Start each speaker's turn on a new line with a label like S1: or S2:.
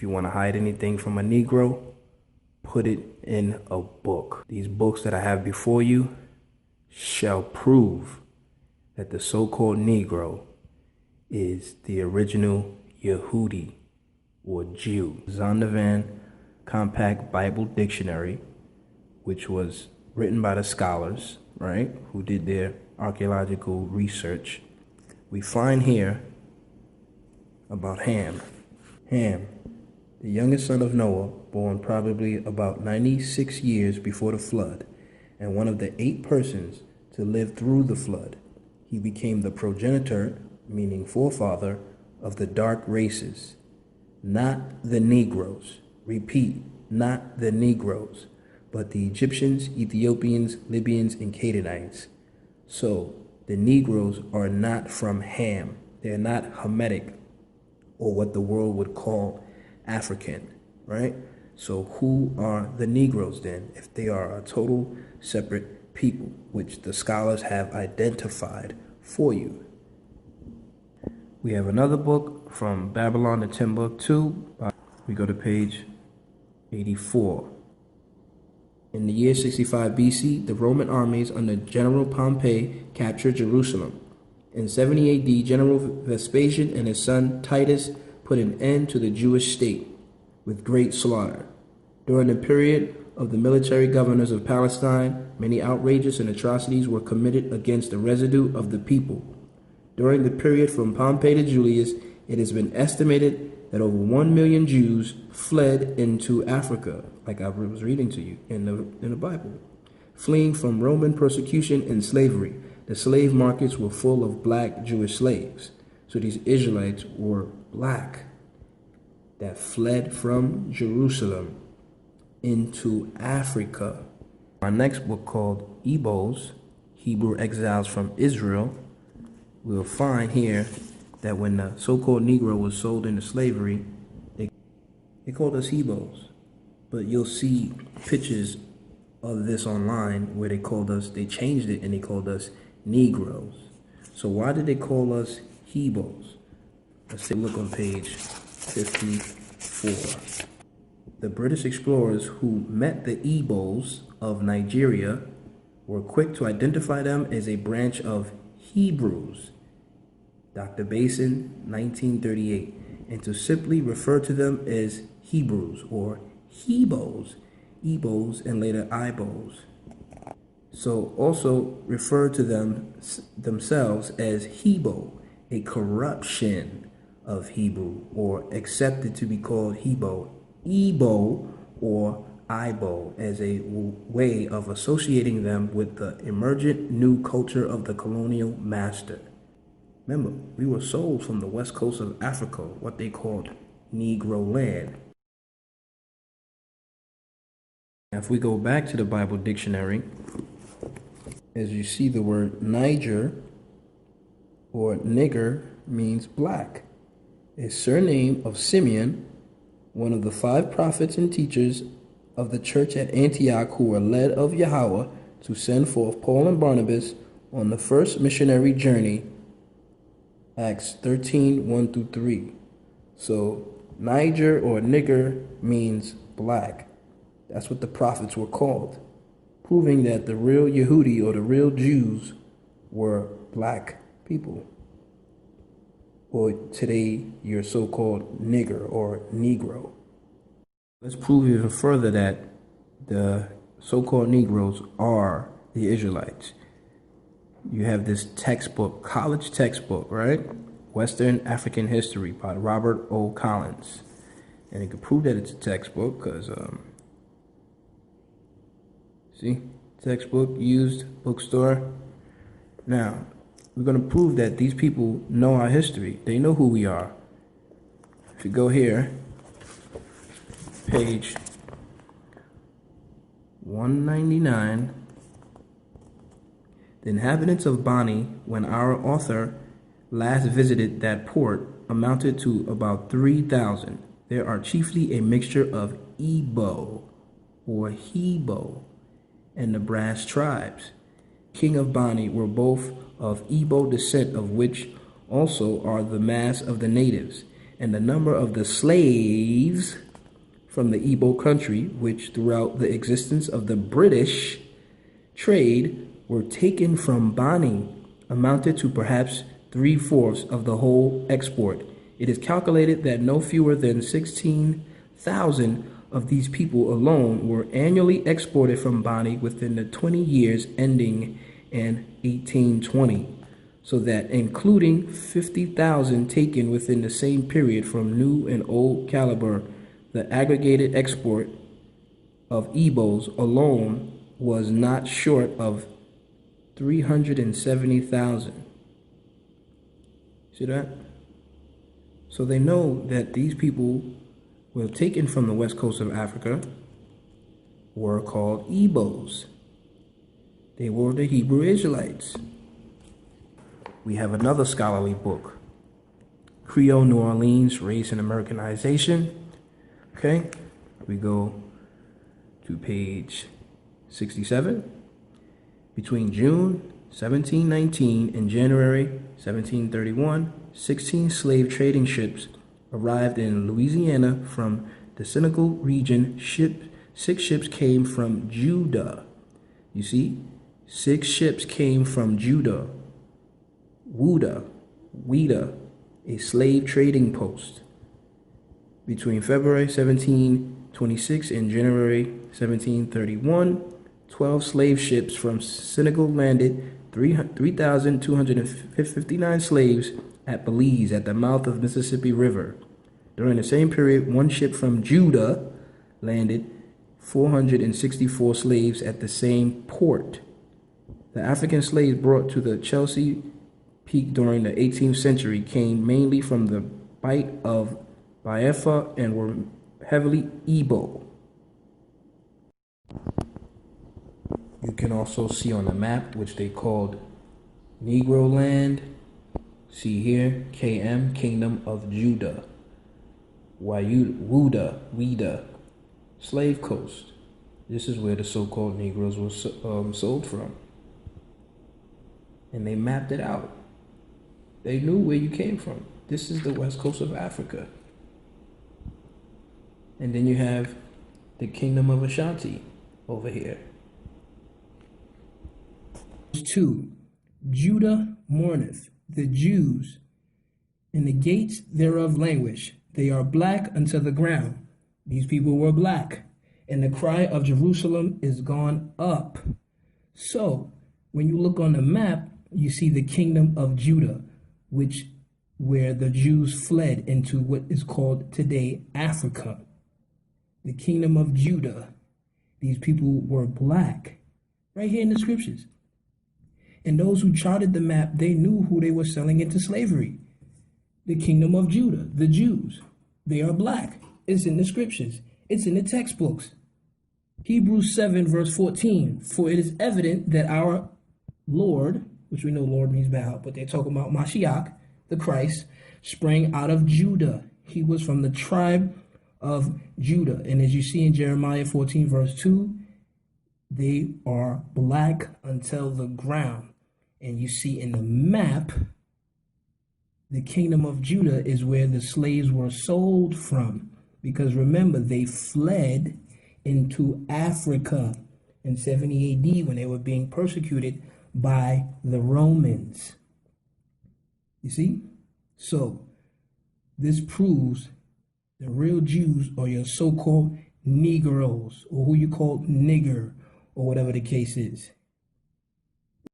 S1: If you want to hide anything from a Negro, put it in a book. These books that I have before you shall prove that the so-called Negro is the original Yehudi or Jew. Zondervan Compact Bible Dictionary, which was written by the scholars, right, who did their archaeological research. We find here about Ham. Ham, the youngest son of Noah, born probably about 96 years before the flood, and one of the 8 persons to live through the flood. He became the progenitor, meaning forefather, of the dark races, not the Negroes. Repeat, not the Negroes, but the Egyptians, Ethiopians, Libyans, and Canaanites. So the Negroes are not from Ham. They're not Hamitic, or what the world would call African, right? So who are the Negroes then, if they are a total separate people, which the scholars have identified for you? We have another book from Babylon to Timbuktu. We go to page 84. In the year 65 BC, the Roman armies under General Pompey captured Jerusalem. In 70 AD, General Vespasian and his son Titus put an end to the Jewish state with great slaughter. During the period of the military governors of Palestine, many outrages and atrocities were committed against the residue of the people. During the period from Pompey to Julius, it has been estimated that over 1 million Jews fled into Africa, like I was reading to you in the Bible, fleeing from Roman persecution and slavery. The slave markets were full of black Jewish slaves. So these Israelites were black that fled from Jerusalem into Africa. Our next book, called Ebos, Hebrew Exiles from Israel, we'll find here that when the so-called Negro was sold into slavery, they called us Hebos. But you'll see pictures of this online where they changed it and they called us Negroes. So why did they call us Hebos? Let's take a look on page 54. The British explorers who met the Igbos of Nigeria were quick to identify them as a branch of Hebrews, Dr. Basin, 1938, and to simply refer to them as Hebrews or Hebos, Ebos, and later Ibos. So also refer to themselves as Hebo, a corruption of Hebrew, or accepted to be called Hebo, Ebo, or Ibo, as a way of associating them with the emergent new culture of the colonial master. Remember, we were sold from the west coast of Africa, what they called Negro land. Now, if we go back to the Bible dictionary, as you see, the word Niger or nigger means black, a surname of Simeon, one of the 5 prophets and teachers of the church at Antioch who were led of Yahweh to send forth Paul and Barnabas on the first missionary journey, Acts 13, 1-3. So Niger or nigger means black. That's what the prophets were called, proving that the real Yehudi or the real Jews were black people. Or today, your so-called nigger or Negro. Let's prove even further that the so-called Negroes are the Israelites. You have this textbook, college textbook, right? Western African History by Robert O. Collins. And you can prove that it's a textbook because, see, textbook, used bookstore. Now, we're going to prove that these people know our history. They know who we are. If you go here, page 199, the inhabitants of Bani, when our author last visited that port, amounted to about 3,000. There are chiefly a mixture of Ebo or Hebo and the Brass tribes. King of Bani were both of Ebo descent, of which also are the mass of the natives, and the number of the slaves from the Igbo country, which throughout the existence of the British trade were taken from Bani, amounted to perhaps 3/4 of the whole export. It is calculated that no fewer than 16,000 of these people alone were annually exported from Bani within the 20 years ending in 1820, so that including 50,000 taken within the same period from New and Old Caliber, the aggregated export of Igbos alone was not short of 370,000. See that? So they know that these people were taken from the west coast of Africa were called Igbos. They were the Hebrew Israelites. We have another scholarly book, Creole New Orleans, Race and Americanization. Okay, we go to page 67. Between June 1719 and January 1731, 16 slave trading ships arrived in Louisiana from the Senegal region. 6 ships came from Judah. You see, 6 ships came from Judah. Ouidah, a slave trading post. Between February 1726 and January 1731, 12 slave ships from Senegal landed 3,259 slaves at Belize at the mouth of Mississippi River. During the same period, 1 ship from Judah landed 464 slaves at the same port. The African slaves brought to the Chelsea Peak during the 18th century came mainly from the Bight of Biafra and were heavily Igbo. You can also see on the map, which they called Negro Land. See here, KM, Kingdom of Judah. Ouidah, Slave Coast. This is where the so-called Negroes were sold from. And they mapped it out. They knew where you came from. This is the west coast of Africa. And then you have the Kingdom of Ashanti over here. 2. Judah mourneth, the Jews, and the gates thereof languish. They are black unto the ground. These people were black. And the cry of Jerusalem is gone up. So, when you look on the map, you see the Kingdom of Judah, where the Jews fled into what is called today Africa. The Kingdom of Judah. These people were black. Right here in the scriptures. And those who charted the map, they knew who they were selling into slavery. The Kingdom of Judah, the Jews. They are black. It's in the scriptures. It's in the textbooks. Hebrews 7 verse 14. For it is evident that our Lord, which we know Lord means bow, but they're talking about Mashiach, the Christ, sprang out of Judah. He was from the tribe of Judah. And as you see in Jeremiah 14 verse 2, they are black until the ground. And you see in the map, the Kingdom of Judah is where the slaves were sold from. Because remember, they fled into Africa in 70 AD when they were being persecuted by the Romans. You see? So, this proves the real Jews are your so-called Negroes, or who you call nigger, or whatever the case is.